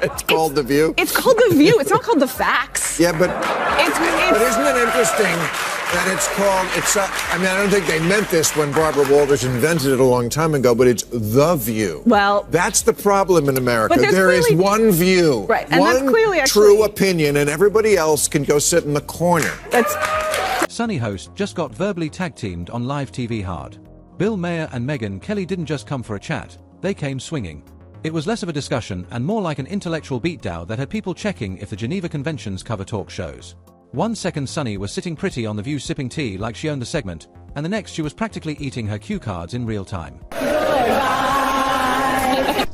It's called The View? It's called The View. It's not called The Facts. Yeah, but isn't it interesting that it's called, I mean, I don't think they meant this when Barbara Walters invented it a long time ago, but it's The View. Well, that's the problem in America. But there is one view, right, and one that's clearly true opinion, and everybody else can go sit in the corner. Sunny host just got verbally tag-teamed on live TV hard. Bill Maher and Megyn Kelly didn't just come for a chat, they came swinging. It was less of a discussion and more like an intellectual beatdown that had people checking if the Geneva Conventions cover talk shows. 1 second Sunny was sitting pretty on The View sipping tea like she owned the segment, and the next she was practically eating her cue cards in real time.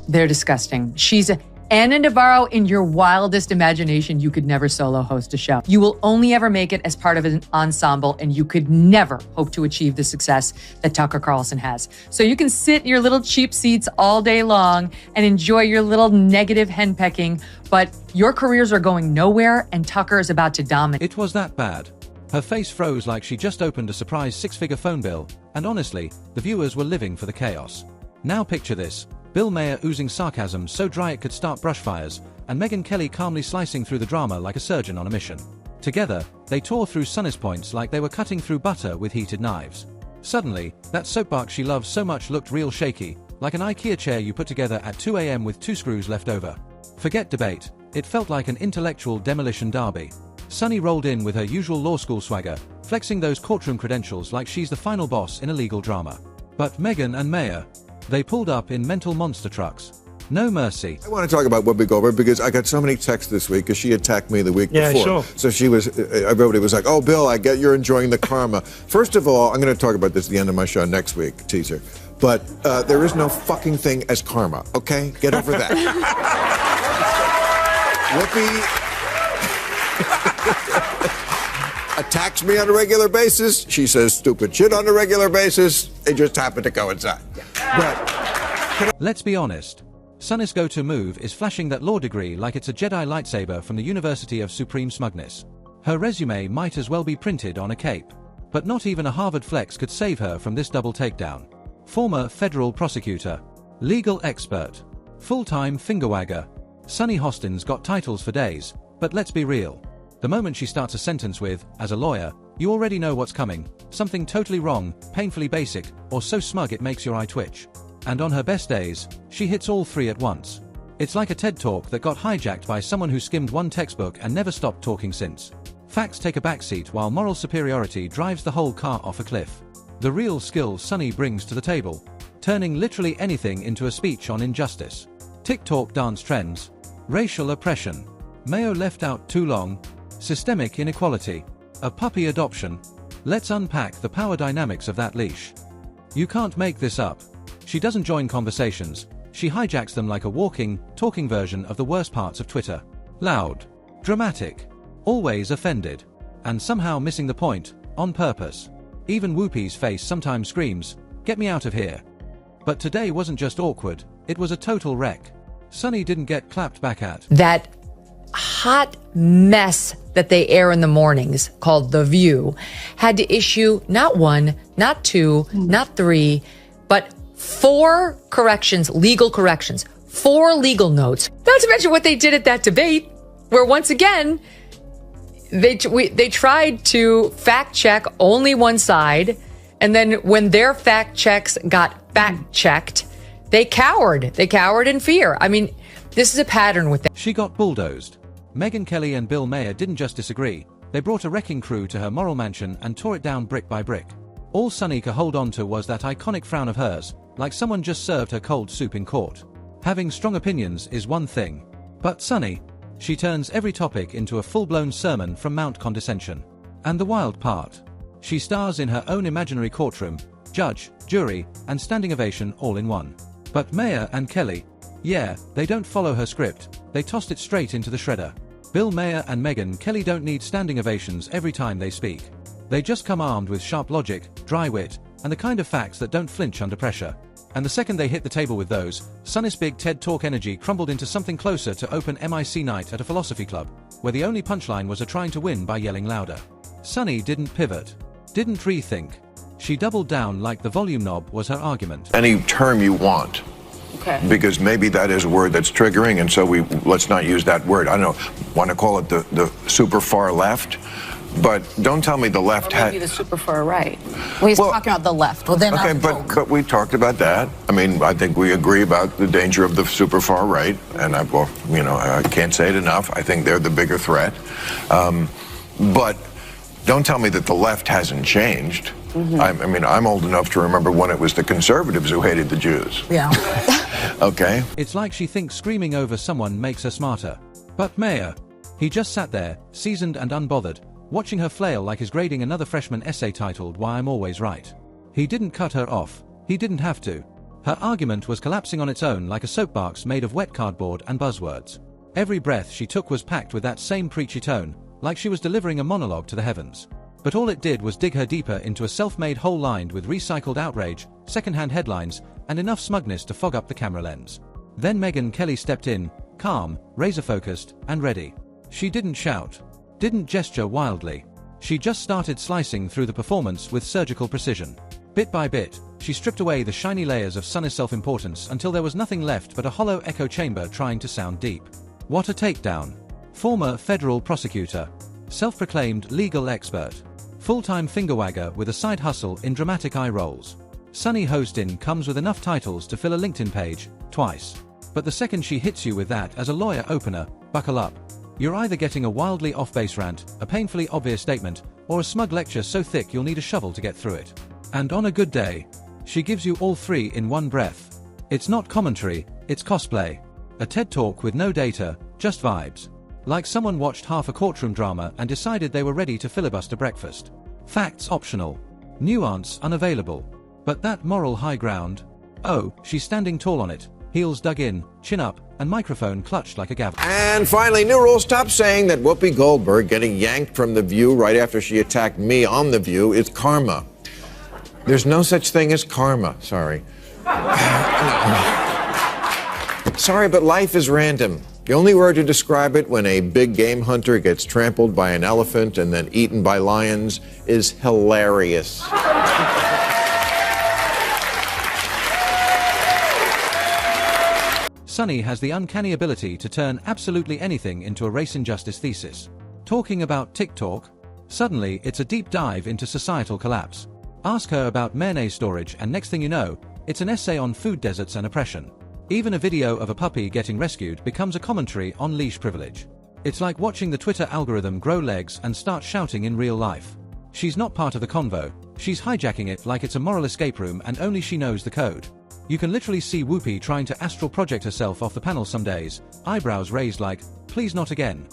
They're disgusting. She's Anna Navarro. In your wildest imagination, you could never solo host a show. You will only ever make it as part of an ensemble, and you could never hope to achieve the success that Tucker Carlson has. So you can sit in your little cheap seats all day long and enjoy your little negative henpecking, but your careers are going nowhere, and Tucker is about to dominate. It was that bad. Her face froze like she just opened a surprise 6-figure phone bill, and honestly, the viewers were living for the chaos. Now picture this. Bill Maher oozing sarcasm so dry it could start brush fires, and Megyn Kelly calmly slicing through the drama like a surgeon on a mission. Together, they tore through Sunny's points like they were cutting through butter with heated knives. Suddenly, that soapbox she loves so much looked real shaky, like an IKEA chair you put together at 2 a.m. with 2 screws left over. Forget debate, it felt like an intellectual demolition derby. Sunny rolled in with her usual law school swagger, flexing those courtroom credentials like she's the final boss in a legal drama. But Megyn and Maher, they pulled up in mental monster trucks. No mercy. I want to talk about Whoopi Goldberg because I got so many texts this week because she attacked me the week before. Sure. So everybody was like, oh, Bill, I get you're enjoying the karma. First of all, I'm going to talk about this at the end of my show next week, teaser. But there is no fucking thing as karma, okay? Get over that. Whoopi attacks me on a regular basis. She says stupid shit on a regular basis. They just happen to coincide. But let's be honest. Sunny's go-to move is flashing that law degree like it's a Jedi lightsaber from the University of Supreme Smugness. Her resume might as well be printed on a cape. But not even a Harvard flex could save her from this double takedown. Former federal prosecutor, legal expert, full-time fingerwagger. Sunny Hostin's got titles for days, but let's be real. The moment she starts a sentence with, as a lawyer, you already know what's coming, something totally wrong, painfully basic, or so smug it makes your eye twitch. And on her best days, she hits all three at once. It's like a TED Talk that got hijacked by someone who skimmed one textbook and never stopped talking since. Facts take a backseat while moral superiority drives the whole car off a cliff. The real skill Sunny brings to the table, turning literally anything into a speech on injustice. TikTok dance trends, racial oppression, Mayo left out too long, systemic inequality, a puppy adoption. Let's unpack the power dynamics of that leash. You can't make this up. She doesn't join conversations, she hijacks them like a walking, talking version of the worst parts of Twitter. Loud, dramatic, always offended, and somehow missing the point, on purpose. Even Whoopi's face sometimes screams, "Get me out of here." But today wasn't just awkward, it was a total wreck. Sunny didn't get clapped back at. That hot mess that they air in the mornings, called The View, had to issue not 1, not 2, not 3, but 4 corrections, legal corrections, 4 legal notes. Not to mention what they did at that debate, where once again, they tried to fact check only one side, and then when their fact checks got fact checked, they cowered. They cowered in fear. I mean, this is a pattern with them. She got bulldozed. Megyn Kelly and Bill Maher didn't just disagree, they brought a wrecking crew to her moral mansion and tore it down brick by brick. All Sunny could hold on to was that iconic frown of hers, like someone just served her cold soup in court. Having strong opinions is one thing. But Sunny, she turns every topic into a full-blown sermon from Mount Condescension. And the wild part, she stars in her own imaginary courtroom, judge, jury, and standing ovation all in one. But Maher and Kelly, yeah, they don't follow her script, they tossed it straight into the shredder. Bill Maher and Megyn Kelly don't need standing ovations every time they speak. They just come armed with sharp logic, dry wit, and the kind of facts that don't flinch under pressure. And the second they hit the table with those, Sunny's big TED Talk energy crumbled into something closer to open MIC night at a philosophy club, where the only punchline was her trying to win by yelling louder. Sunny didn't pivot, didn't rethink. She doubled down like the volume knob was her argument. Any term you want. Okay. Because maybe that is a word that's triggering, and so let's not use that word. I don't know, want to call it the super far left, but don't tell me the left Or maybe the super far right. Well, he's talking about the left. Well, then okay, but we talked about that. I mean, I think we agree about the danger of the super far right, and I can't say it enough. I think they're the bigger threat. But don't tell me that the left hasn't changed. I mean, I'm old enough to remember when it was the conservatives who hated the Jews. Yeah. Okay. It's like she thinks screaming over someone makes her smarter. But Maher, he just sat there, seasoned and unbothered, watching her flail like he's grading another freshman essay titled Why I'm Always Right. He didn't cut her off. He didn't have to. Her argument was collapsing on its own like a soapbox made of wet cardboard and buzzwords. Every breath she took was packed with that same preachy tone, like she was delivering a monologue to the heavens. But all it did was dig her deeper into a self-made hole lined with recycled outrage, second-hand headlines, and enough smugness to fog up the camera lens. Then Megyn Kelly stepped in, calm, razor-focused, and ready. She didn't shout, didn't gesture wildly. She just started slicing through the performance with surgical precision. Bit by bit, she stripped away the shiny layers of sunny self-importance until there was nothing left but a hollow echo chamber trying to sound deep. What a takedown. Former federal prosecutor, self-proclaimed legal expert, full-time fingerwagger with a side hustle in dramatic eye rolls. Sunny Hostin comes with enough titles to fill a LinkedIn page, twice. But the second she hits you with that as a lawyer opener, buckle up. You're either getting a wildly off-base rant, a painfully obvious statement, or a smug lecture so thick you'll need a shovel to get through it. And on a good day, she gives you all three in one breath. It's not commentary, it's cosplay. A TED Talk with no data, just vibes. Like someone watched half a courtroom drama and decided they were ready to filibuster breakfast. Facts optional. Nuance unavailable. But that moral high ground? Oh, she's standing tall on it, heels dug in, chin up, and microphone clutched like a gavel. And finally, new rule, stop saying that Whoopi Goldberg getting yanked from The View right after she attacked me on The View is karma. There's no such thing as karma, sorry. Sorry, but life is random. The only word to describe it when a big game hunter gets trampled by an elephant and then eaten by lions is hilarious. Sunny has the uncanny ability to turn absolutely anything into a race injustice thesis. Talking about TikTok, suddenly it's a deep dive into societal collapse. Ask her about mayonnaise storage and next thing you know, it's an essay on food deserts and oppression. Even a video of a puppy getting rescued becomes a commentary on leash privilege. It's like watching the Twitter algorithm grow legs and start shouting in real life. She's not part of the convo, she's hijacking it like it's a moral escape room and only she knows the code. You can literally see Whoopi trying to astral project herself off the panel some days, eyebrows raised like, please not again.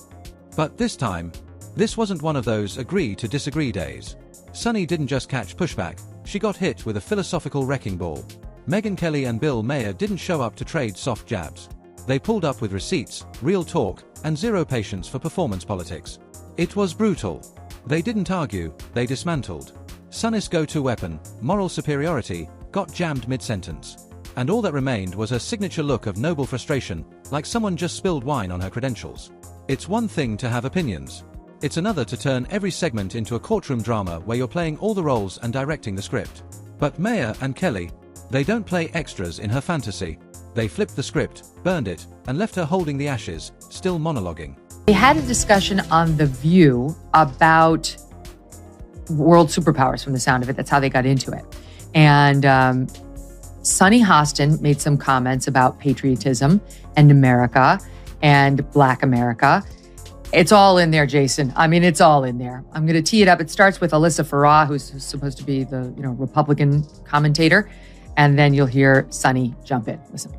But this time, this wasn't one of those agree to disagree days. Sunny didn't just catch pushback, she got hit with a philosophical wrecking ball. Megyn Kelly and Bill Maher didn't show up to trade soft jabs. They pulled up with receipts, real talk, and zero patience for performance politics. It was brutal. They didn't argue, they dismantled. Sunny's go-to weapon, moral superiority, got jammed mid-sentence. And all that remained was her signature look of noble frustration, like someone just spilled wine on her credentials. It's one thing to have opinions. It's another to turn every segment into a courtroom drama where you're playing all the roles and directing the script. But Maher and Kelly, they don't play extras in her fantasy. They flipped the script, burned it, and left her holding the ashes, still monologuing. We had a discussion on The View about world superpowers from the sound of it. That's how they got into it. And Sunny Hostin made some comments about patriotism and America and Black America. It's all in there, Jason. I mean, it's all in there. I'm going to tee it up. It starts with Alyssa Farah, who's supposed to be the Republican commentator. And then you'll hear Sunny jump in. Listen.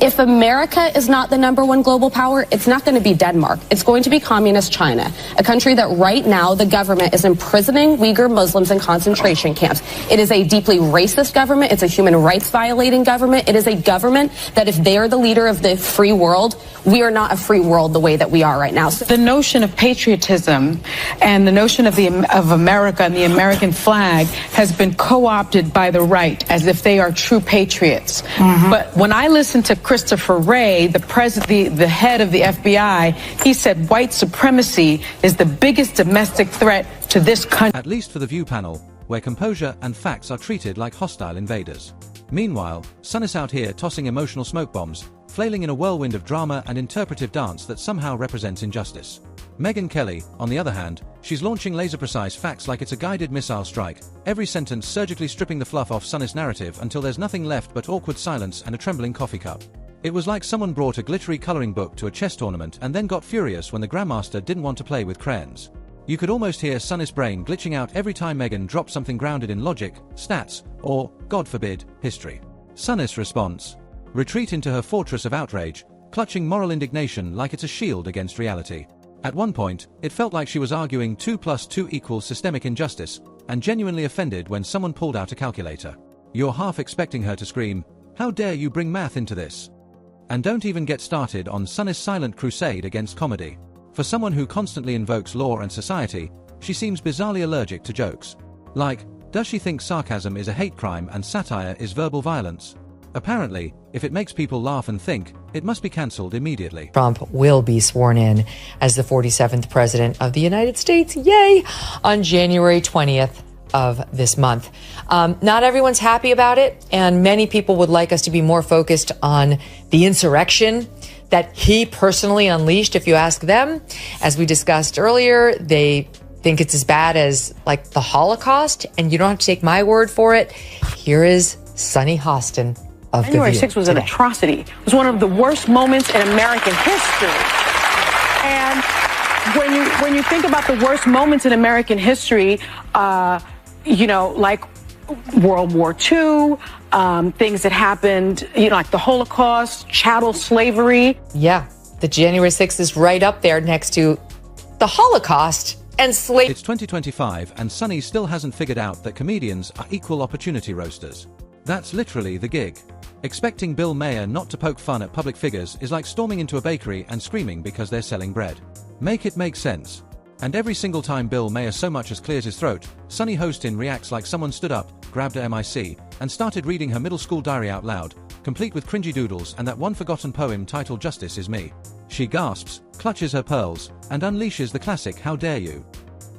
If America is not the #1 global power, it's not going to be Denmark. It's going to be communist China, a country that right now the government is imprisoning Uyghur Muslims in concentration camps. It is a deeply racist government. It's a human rights violating government. It is a government that if they are the leader of the free world, we are not a free world the way that we are right now. The notion of patriotism and the notion of America and the American flag has been co-opted by the right as if they are true patriots. But when I listen to Christopher Wray, the head of the FBI, he said white supremacy is the biggest domestic threat to this country. At least for the View panel, where composure and facts are treated like hostile invaders. Meanwhile, Sun is out here tossing emotional smoke bombs, flailing in a whirlwind of drama and interpretive dance that somehow represents injustice. Megyn Kelly, on the other hand, she's launching laser-precise facts like it's a guided missile strike, every sentence surgically stripping the fluff off Sun's narrative until there's nothing left but awkward silence and a trembling coffee cup. It was like someone brought a glittery coloring book to a chess tournament and then got furious when the grandmaster didn't want to play with crayons. You could almost hear Sun's brain glitching out every time Megyn dropped something grounded in logic, stats, or, God forbid, history. Sun's response: retreat into her fortress of outrage, clutching moral indignation like it's a shield against reality. At one point, it felt like she was arguing 2 + 2 = systemic injustice, and genuinely offended when someone pulled out a calculator. You're half expecting her to scream, "How dare you bring math into this?" And don't even get started on Sun's silent crusade against comedy. For someone who constantly invokes law and society, she seems bizarrely allergic to jokes. Like, does she think sarcasm is a hate crime and satire is verbal violence? Apparently, if it makes people laugh and think, it must be cancelled immediately. Trump will be sworn in as the 47th president of the United States, yay, on January 20th of this month. Not everyone's happy about it, and many people would like us to be more focused on the insurrection that he personally unleashed, if you ask them. As we discussed earlier, they think it's as bad as, like, the Holocaust, and you don't have to take my word for it. Here is Sunny Hostin of The View. January 6th was an atrocity. It was one of the worst moments in American history. And when you think about the worst moments in American history, like World War II, things that happened, like the Holocaust, chattel slavery. Yeah, the January 6th is right up there next to the Holocaust and slavery. It's 2025 and Sunny still hasn't figured out that comedians are equal opportunity roasters. That's literally the gig. Expecting Bill Maher not to poke fun at public figures is like storming into a bakery and screaming because they're selling bread. Make it make sense. And every single time Bill Maher so much as clears his throat, Sunny Hostin reacts like someone stood up, grabbed a MIC, and started reading her middle school diary out loud, complete with cringy doodles and that one forgotten poem titled Justice Is Me. She gasps, clutches her pearls, and unleashes the classic "How dare you?"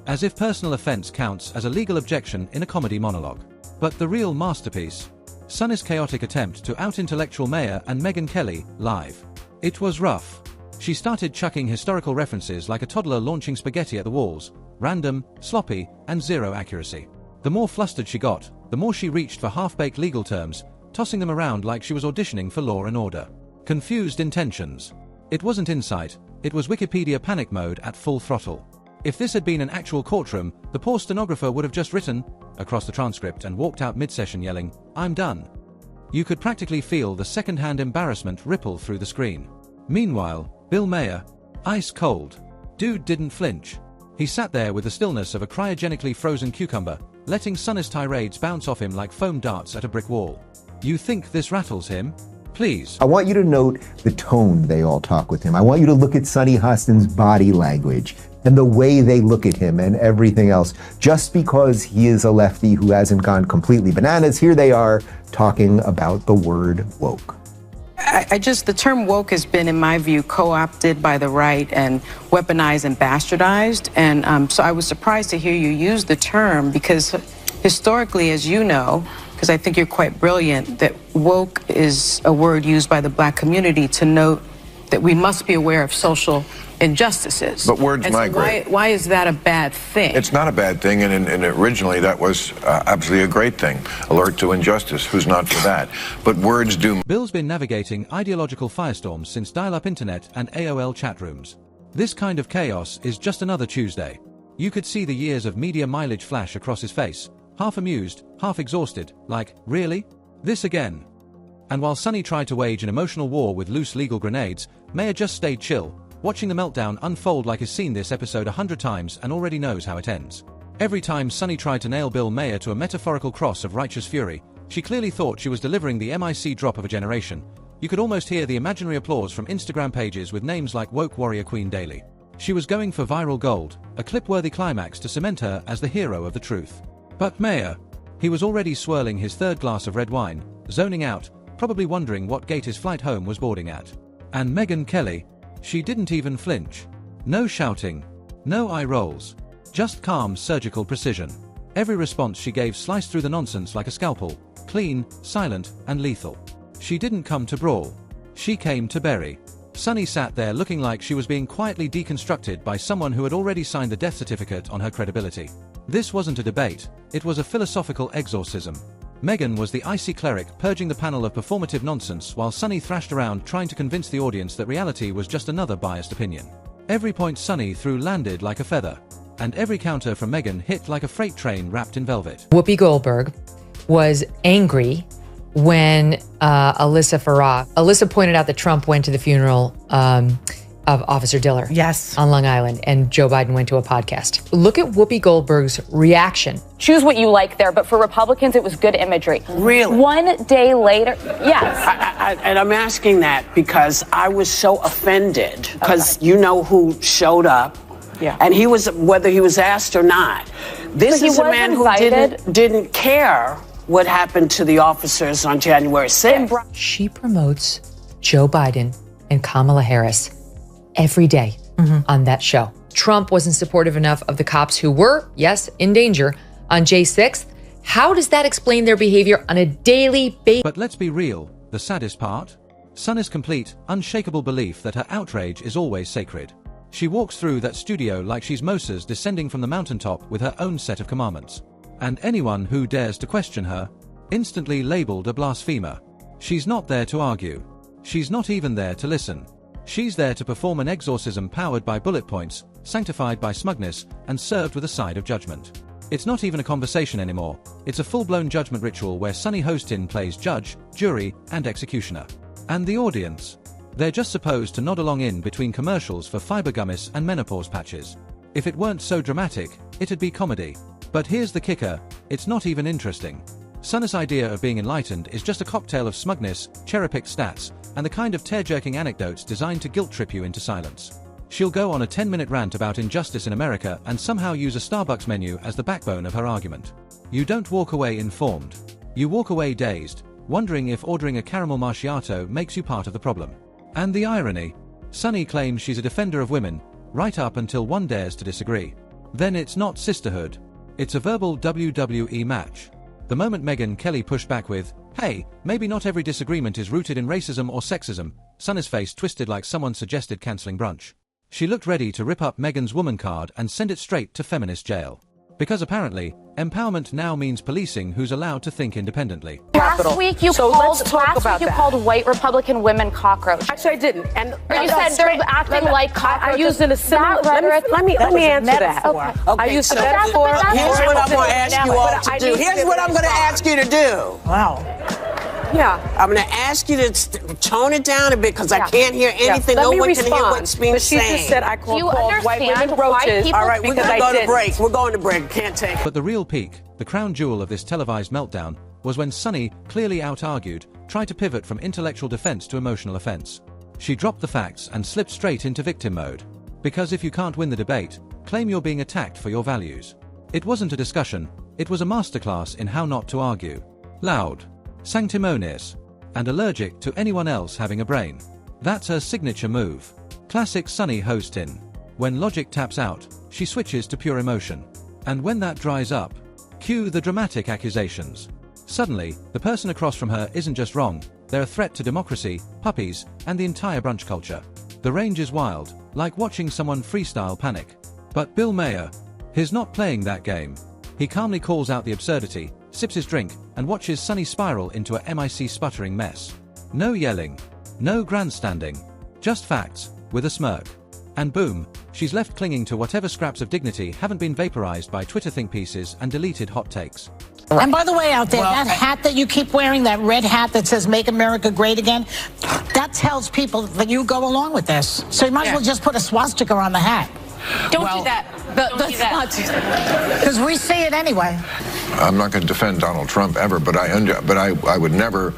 As if personal offense counts as a legal objection in a comedy monologue. But the real masterpiece: Sunny's chaotic attempt to out-intellectual Maher and Megyn Kelly, live. It was rough. She started chucking historical references like a toddler launching spaghetti at the walls, random, sloppy, and zero accuracy. The more flustered she got, the more she reached for half-baked legal terms, tossing them around like she was auditioning for Law and Order. Confused intentions. It wasn't insight, it was Wikipedia panic mode at full throttle. If this had been an actual courtroom, the poor stenographer would have just written across the transcript and walked out mid-session yelling, "I'm done." You could practically feel the second-hand embarrassment ripple through the screen. Meanwhile, Bill Maher, ice cold. Dude didn't flinch. He sat there with the stillness of a cryogenically frozen cucumber, letting Sunny's tirades bounce off him like foam darts at a brick wall. You think this rattles him? Please. I want you to note the tone they all talk with him. I want you to look at Sunny Hostin's body language and the way they look at him and everything else. Just because he is a lefty who hasn't gone completely bananas, here they are talking about the word woke. The term woke has been, in my view, co-opted by the right and weaponized and bastardized. And so I was surprised to hear you use the term because historically, as you know, because I think you're quite brilliant, that woke is a word used by the black community to note that we must be aware of social injustices. But words and migrate. So why is that a bad thing? It's not a bad thing, and originally that was absolutely a great thing. Alert to injustice, who's not for that? But words do. Bill's been navigating ideological firestorms since dial-up internet and AOL chat rooms. This kind of chaos is just another Tuesday. You could see the years of media mileage flash across his face, half amused, half exhausted, like, really? This again? And while Sunny tried to wage an emotional war with loose legal grenades, Maher just stayed chill, watching the meltdown unfold like he's seen this episode 100 times and already knows how it ends. Every time Sunny tried to nail Bill Maher to a metaphorical cross of righteous fury, she clearly thought she was delivering the MIC drop of a generation. You could almost hear the imaginary applause from Instagram pages with names like Woke Warrior Queen Daily. She was going for viral gold, a clip-worthy climax to cement her as the hero of the truth. But Maher, he was already swirling his third glass of red wine, zoning out, probably wondering what gate his flight home was boarding at. And Megyn Kelly, she didn't even flinch. No shouting, no eye rolls, just calm surgical precision. Every response she gave sliced through the nonsense like a scalpel, clean, silent, and lethal. She didn't come to brawl. She came to bury. Sunny sat there looking like she was being quietly deconstructed by someone who had already signed the death certificate on her credibility. This wasn't a debate, it was a philosophical exorcism. Megyn was the icy cleric purging the panel of performative nonsense while Sunny thrashed around trying to convince the audience that reality was just another biased opinion. Every point Sunny threw landed like a feather, and every counter from Megyn hit like a freight train wrapped in velvet. Whoopi Goldberg was angry when Alyssa pointed out that Trump went to the funeral of Officer Diller. Yes. On Long Island, and Joe Biden went to a podcast. Look at Whoopi Goldberg's reaction. Choose what you like there, but for Republicans, it was good imagery. Really? One day later, yes. And I'm asking that because I was so offended because you know who showed up. Yeah. And he was, whether he was asked or not. This But he is a was man invited. who didn't care what happened to the officers on January 6th. She promotes Joe Biden and Kamala Harris every day on that show. Trump wasn't supportive enough of the cops who were, yes, in danger on J 6th. How does that explain their behavior on a daily basis? But let's be real, the saddest part? Sunny's complete, unshakable belief that her outrage is always sacred. She walks through that studio like she's Moses descending from the mountaintop with her own set of commandments. And anyone who dares to question her, instantly labeled a blasphemer. She's not there to argue. She's not even there to listen. She's there to perform an exorcism powered by bullet points, sanctified by smugness, and served with a side of judgment. It's not even a conversation anymore. It's a full-blown judgment ritual where Sunny Hostin plays judge, jury, and executioner. And the audience? They're just supposed to nod along in between commercials for fiber gummies and menopause patches. If it weren't so dramatic, it'd be comedy. But here's the kicker, it's not even interesting. Sunny's idea of being enlightened is just a cocktail of smugness, cherry-picked stats, and the kind of tear-jerking anecdotes designed to guilt-trip you into silence. She'll go on a 10-minute rant about injustice in America and somehow use a Starbucks menu as the backbone of her argument. You don't walk away informed. You walk away dazed, wondering if ordering a caramel macchiato makes you part of the problem. And the irony? Sunny claims she's a defender of women, right up until one dares to disagree. Then it's not sisterhood. It's a verbal WWE match. The moment Megyn Kelly pushed back with, "Hey, maybe not every disagreement is rooted in racism or sexism," Sunny's face twisted like someone suggested cancelling brunch. She looked ready to rip up Megyn's woman card and send it straight to feminist jail. Because apparently, empowerment now means policing who's allowed to think independently. Last week you called white Republican women cockroaches. Actually, I didn't. And You said they're acting like cockroaches. I used in a similar rhetoric. Let me answer that. Okay. I used so a metaphor. Here's what I'm going to ask you all to do. Here's what I'm going to ask you to do. Wow. Yeah. I'm going to ask you to tone it down a bit because I can't hear anything. Let No me one respond. can hear what's being She said. just said I called you white women understand why roaches. people- All right, we're because going to I go to didn't. break. We're going to break. Can't take it. But the real peak, the crown jewel of this televised meltdown, was when Sunny, clearly out-argued, tried to pivot from intellectual defense to emotional offense. She dropped the facts and slipped straight into victim mode. Because if you can't win the debate, claim you're being attacked for your values. It wasn't a discussion, it was a masterclass in how not to argue. Loud, sanctimonious, and allergic to anyone else having a brain. That's her signature move. Classic Sunny Hostin. When logic taps out, she switches to pure emotion. And when that dries up, cue the dramatic accusations. Suddenly, the person across from her isn't just wrong, they're a threat to democracy, puppies, and the entire brunch culture. The range is wild, like watching someone freestyle panic. But Bill Maher, he's not playing that game. He calmly calls out the absurdity, sips his drink, and watches Sunny spiral into a MIC sputtering mess. No yelling, no grandstanding, just facts, with a smirk. And boom, she's left clinging to whatever scraps of dignity haven't been vaporized by Twitter think pieces and deleted hot takes. And by the way, out there, that hat that you keep wearing, that red hat that says "Make America Great Again," that tells people that you go along with this. So you might as well just put a swastika on the hat. Don't do that. Don't do that. Because we see it anyway. I'm not going to defend Donald Trump ever, but I would never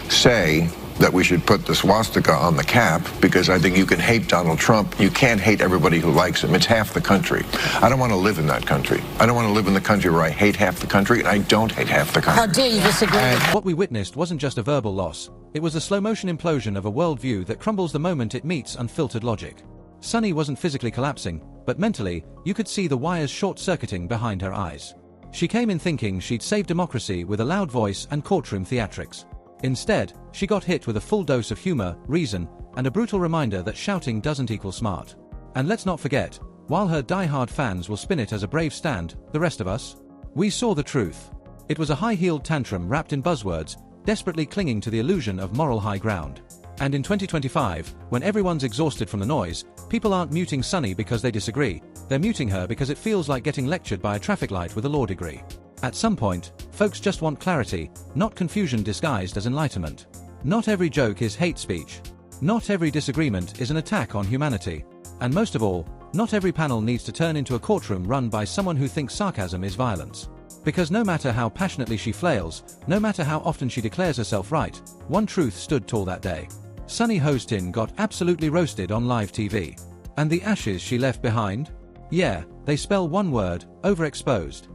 say that we should put the swastika on the cap, because I think you can hate Donald Trump. You can't hate everybody who likes him. It's half the country. I don't want to live in that country. I don't want to live in the country where I hate half the country, and I don't hate half the country. How dare you disagree? What we witnessed wasn't just a verbal loss. It was a slow-motion implosion of a worldview that crumbles the moment it meets unfiltered logic. Sunny wasn't physically collapsing, but mentally, you could see the wires short-circuiting behind her eyes. She came in thinking she'd save democracy with a loud voice and courtroom theatrics. Instead, she got hit with a full dose of humor, reason, and a brutal reminder that shouting doesn't equal smart. And let's not forget, while her die-hard fans will spin it as a brave stand, the rest of us? We saw the truth. It was a high-heeled tantrum wrapped in buzzwords, desperately clinging to the illusion of moral high ground. And in 2025, when everyone's exhausted from the noise, people aren't muting Sunny because they disagree, they're muting her because it feels like getting lectured by a traffic light with a law degree. At some point, folks just want clarity, not confusion disguised as enlightenment. Not every joke is hate speech. Not every disagreement is an attack on humanity. And most of all, not every panel needs to turn into a courtroom run by someone who thinks sarcasm is violence. Because no matter how passionately she flails, no matter how often she declares herself right, one truth stood tall that day. Sunny Hostin got absolutely roasted on live TV. And the ashes she left behind? Yeah, they spell one word: overexposed.